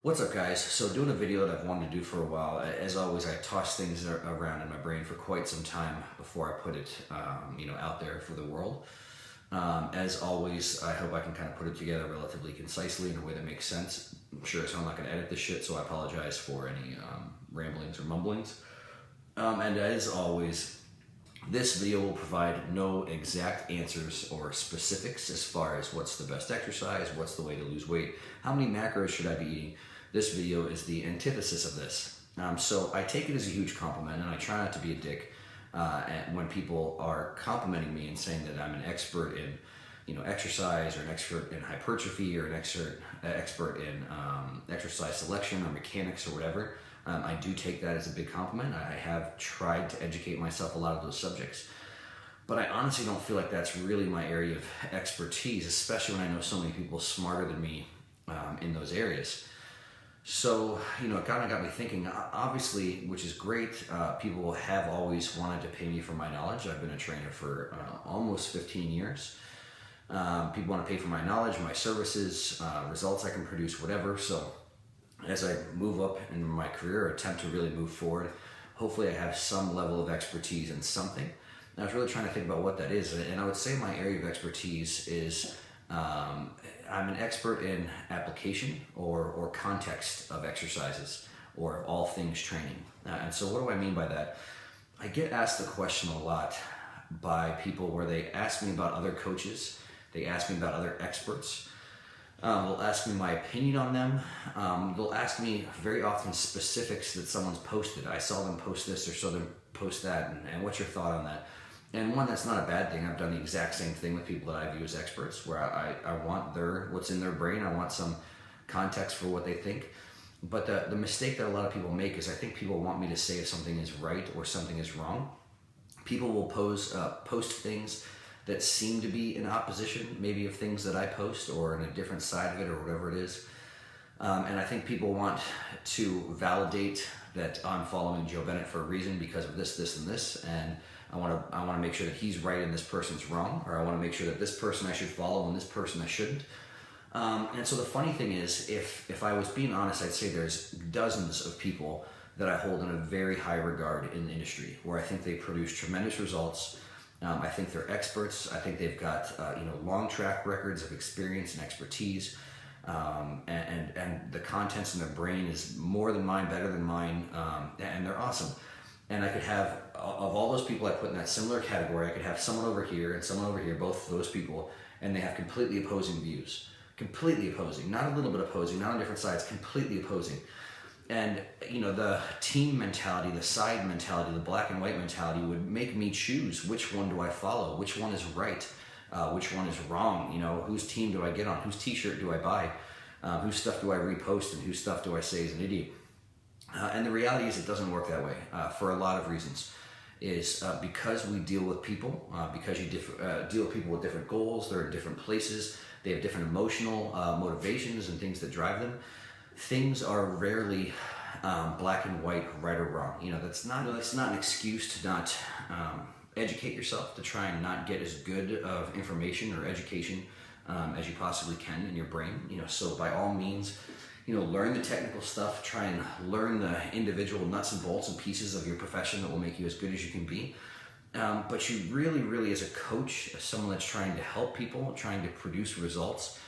What's up, guys? So doing a video that I've wanted to do for a while. As always, I toss things around in my brain for quite some time before I put it, out there for the world. As always, I hope I can kind of put it together relatively concisely in a way that makes sense. I'm sure as hell I'm not going to edit this shit, so I apologize for any ramblings or mumblings. And as always, this video will provide no exact answers or specifics as far as what's the best exercise, what's the way to lose weight, how many macros should I be eating. This video is the antithesis of this. So I take it as a huge compliment, and I try not to be a dick when people are complimenting me and saying that I'm an expert in exercise, or an expert in hypertrophy, or an expert in exercise selection or mechanics or whatever. I do take that as a big compliment. I have tried to educate myself a lot of those subjects, but I honestly don't feel like that's really my area of expertise, especially when I know so many people smarter than me in those areas. So, it kind of got me thinking, obviously, which is great. People have always wanted to pay me for my knowledge. I've been a trainer for almost 15 years. People want to pay for my knowledge, my services, results I can produce, whatever. So as I move up in my career, attempt to really move forward, hopefully I have some level of expertise in something. And I was really trying to think about what that is. And I would say my area of expertise is I'm an expert in application or context of exercises or of all things training. And so what do I mean by that? I get asked the question a lot by people where they ask me about other coaches, they ask me about other experts, they'll ask me my opinion on them, they'll ask me very often specifics that someone's posted. I saw them post this or saw them post that, and what's your thought on that? And one, that's not a bad thing. I've done the exact same thing with people that I view as experts, where I want what's in their brain. I want some context for what they think. But the mistake that a lot of people make is I think people want me to say if something is right or something is wrong. People will post things that seem to be in opposition, maybe of things that I post, or in a different side of it, or whatever it is. And I think people want to validate that I'm following Joe Bennett for a reason because of this, this, and this, and I want to make sure that he's right and this person's wrong, or I want to make sure that this person I should follow and this person I shouldn't. And so the funny thing is, if I was being honest, I'd say there's dozens of people that I hold in a very high regard in the industry, where I think they produce tremendous results. I think they're experts. I think they've got long track records of experience and expertise. And the contents in their brain is more than mine, better than mine, and they're awesome. And I could have, of all those people I put in that similar category, I could have someone over here and someone over here, both of those people, and they have completely opposing views. Completely opposing, not a little bit opposing, not on different sides, completely opposing. And, the team mentality, the side mentality, the black and white mentality would make me choose which one do I follow, which one is right, which one is wrong, whose team do I get on, whose t-shirt do I buy, whose stuff do I repost, and whose stuff do I say is an idiot. And the reality is it doesn't work that way for a lot of reasons. Because we deal with people, because you deal with people with different goals, they're in different places, they have different emotional motivations and things that drive them. Things are rarely black and white, right or wrong. That's not an excuse to not educate yourself, to try and not get as good of information or education as you possibly can in your brain. So by all means, learn the technical stuff, try and learn the individual nuts and bolts and pieces of your profession that will make you as good as you can be. But you really, really, as a coach, as someone that's trying to help people, trying to produce results,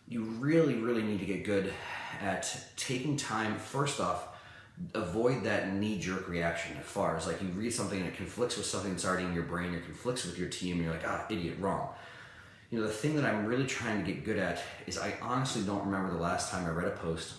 you really, really need to get good at taking time. First off, avoid that knee-jerk reaction as far as, like, you read something and it conflicts with something that's already in your brain, or conflicts with your team, and you're like, idiot, wrong. The thing that I'm really trying to get good at is I honestly don't remember the last time I read a post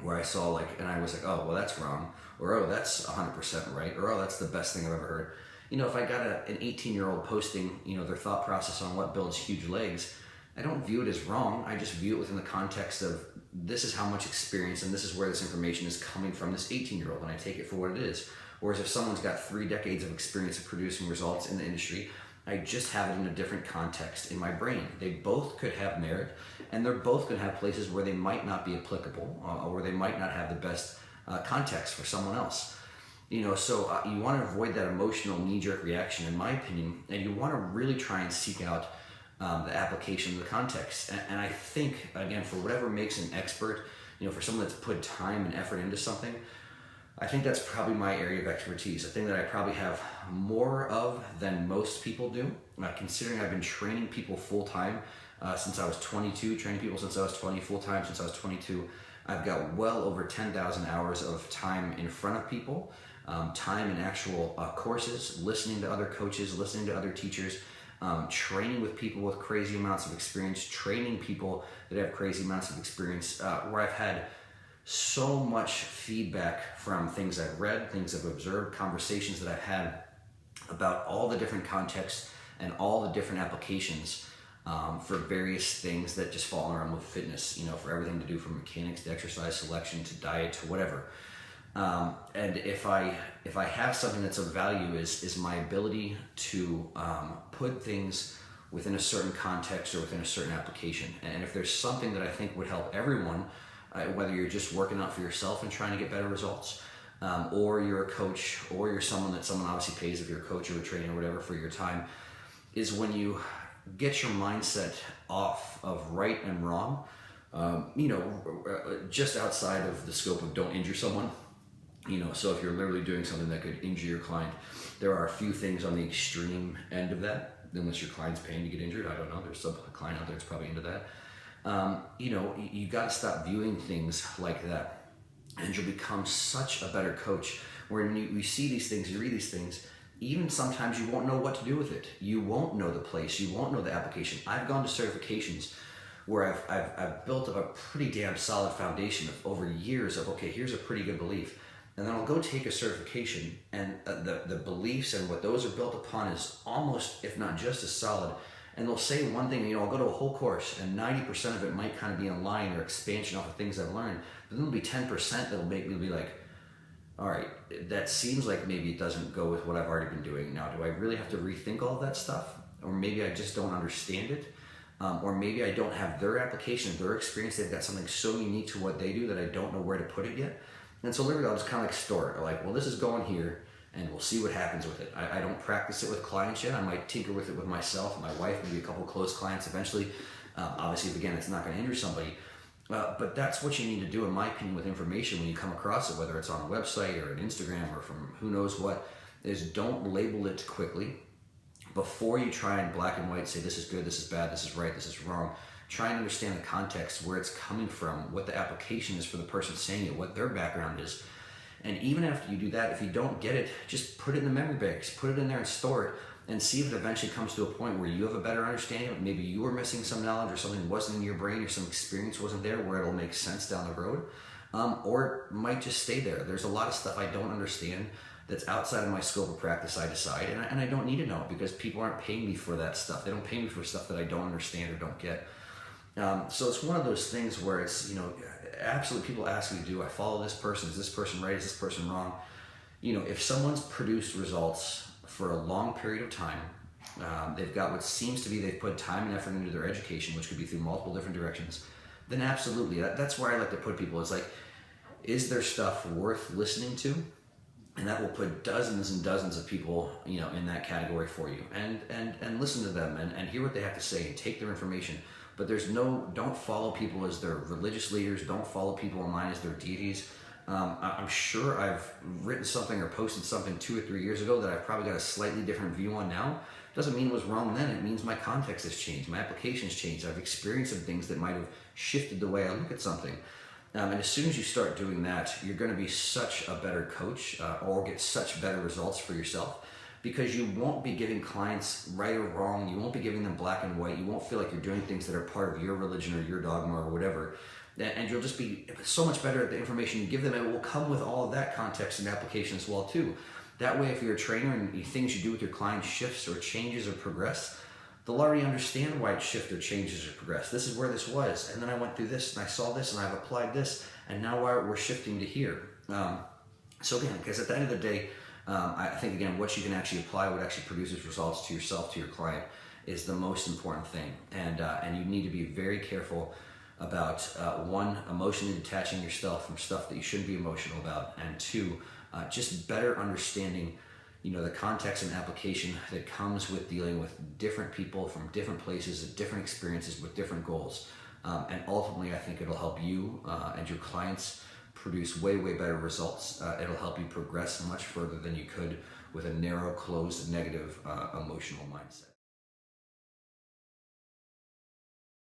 where I saw, and I was like, oh, well, that's wrong, or oh, that's 100% right, or oh, that's the best thing I've ever heard. If I got an 18-year-old posting, their thought process on what builds huge legs, I don't view it as wrong. I just view it within the context of, this is how much experience and this is where this information is coming from this 18-year-old, and I take it for what it is. Whereas if someone's got 3 decades of experience of producing results in the industry, I just have it in a different context in my brain. They both could have merit, and they're both going to have places where they might not be applicable, or where they might not have the best context for someone else. So you want to avoid that emotional knee-jerk reaction, in my opinion, and you want to really try and seek out the application of the context. And I think, again, for whatever makes an expert, for someone that's put time and effort into something, I think that's probably my area of expertise. A thing that I probably have more of than most people do. Considering I've been training people full time since I was 22, training people since I was 20, full time since I was 22. I've got well over 10,000 hours of time in front of people, time in actual courses, listening to other coaches, listening to other teachers, training with people with crazy amounts of experience, training people that have crazy amounts of experience, where I've had so much feedback from things I've read, things I've observed, conversations that I've had about all the different contexts and all the different applications for various things that just fall around with fitness, for everything to do from mechanics to exercise selection to diet to whatever. And if I have something that's of value is my ability to put things within a certain context or within a certain application. And if there's something that I think would help everyone, whether you're just working out for yourself and trying to get better results, or you're a coach, or you're someone that someone obviously pays if you're a coach or a trainer or whatever for your time, is when you get your mindset off of right and wrong, just outside of the scope of don't injure someone. So if you're literally doing something that could injure your client, there are a few things on the extreme end of that, unless your client's paying to get injured. I don't know. There's some client out there that's probably into that. You got to stop viewing things like that, and you'll become such a better coach. When you see these things, you read these things, even sometimes you won't know what to do with it. You won't know the place. You won't know the application. I've gone to certifications where I've built up a pretty damn solid foundation of over years of, okay, here's a pretty good belief. And then I'll go take a certification, and the beliefs and what those are built upon is almost, if not just as solid. And they'll say one thing, I'll go to a whole course, and 90% of it might kind of be in line or expansion off of things I've learned. But then there'll be 10% that'll make me be like, all right, that seems like maybe it doesn't go with what I've already been doing. Now, do I really have to rethink all of that stuff? Or maybe I just don't understand it. Or maybe I don't have their application, their experience. They've got something so unique to what they do that I don't know where to put it yet. And so literally I'll just kind of like store it. Like, well, this is going here, and we'll see what happens with it. I don't practice it with clients yet. I might tinker with it with myself, my wife, maybe a couple close clients eventually. Obviously, again, it's not going to injure somebody. But that's what you need to do, in my opinion, with information when you come across it, whether it's on a website or an Instagram or from who knows what, is don't label it quickly. Before you try and black and white say this is good, this is bad, this is right, this is wrong, try and understand the context, where it's coming from, what the application is for the person saying it, what their background is. And even after you do that, if you don't get it, just put it in the memory banks, put it in there and store it, and see if it eventually comes to a point where you have a better understanding. Maybe you were missing some knowledge, or something wasn't in your brain, or some experience wasn't there where it'll make sense down the road. Or it might just stay there. There's a lot of stuff I don't understand that's outside of my scope of practice, I decide, and I don't need to know, because people aren't paying me for that stuff. They don't pay me for stuff that I don't understand or don't get. So it's one of those things where it's, absolutely, people ask me, do I follow this person? Is this person right? Is this person wrong? If someone's produced results for a long period of time, they've got what seems to be, they've put time and effort into their education, which could be through multiple different directions, then absolutely, that's where I like to put people. It's like, is their stuff worth listening to? And that will put dozens and dozens of people, in that category for you, and listen to them and hear what they have to say and take their information. But don't follow people as their religious leaders. Don't follow people online as their deities. I'm sure I've written something or posted something 2 or 3 years ago that I've probably got a slightly different view on now. Doesn't mean it was wrong then. It means my context has changed. My application has changed. I've experienced some things that might have shifted the way I look at something. And as soon as you start doing that, you're going to be such a better coach, or get such better results for yourself, because you won't be giving clients right or wrong. You won't be giving them black and white. You won't feel like you're doing things that are part of your religion or your dogma or whatever. And you'll just be so much better at the information you give them. It will come with all of that context and application as well too. That way, if you're a trainer and the things you do with your clients shifts or changes or progress, they'll already understand why it shifted or changes or progressed. This is where this was, and then I went through this and I saw this and I've applied this, and now we're shifting to here. So again, because at the end of the day, I think, again, what you can actually apply, what actually produces results to yourself, to your client, is the most important thing. And you need to be very careful about, one, emotionally detaching yourself from stuff that you shouldn't be emotional about, and two, just better understanding, the context and application that comes with dealing with different people from different places, different experiences with different goals. And ultimately, I think it'll help you and your clients produce way, way better results. It'll help you progress much further than you could with a narrow, closed, negative emotional mindset.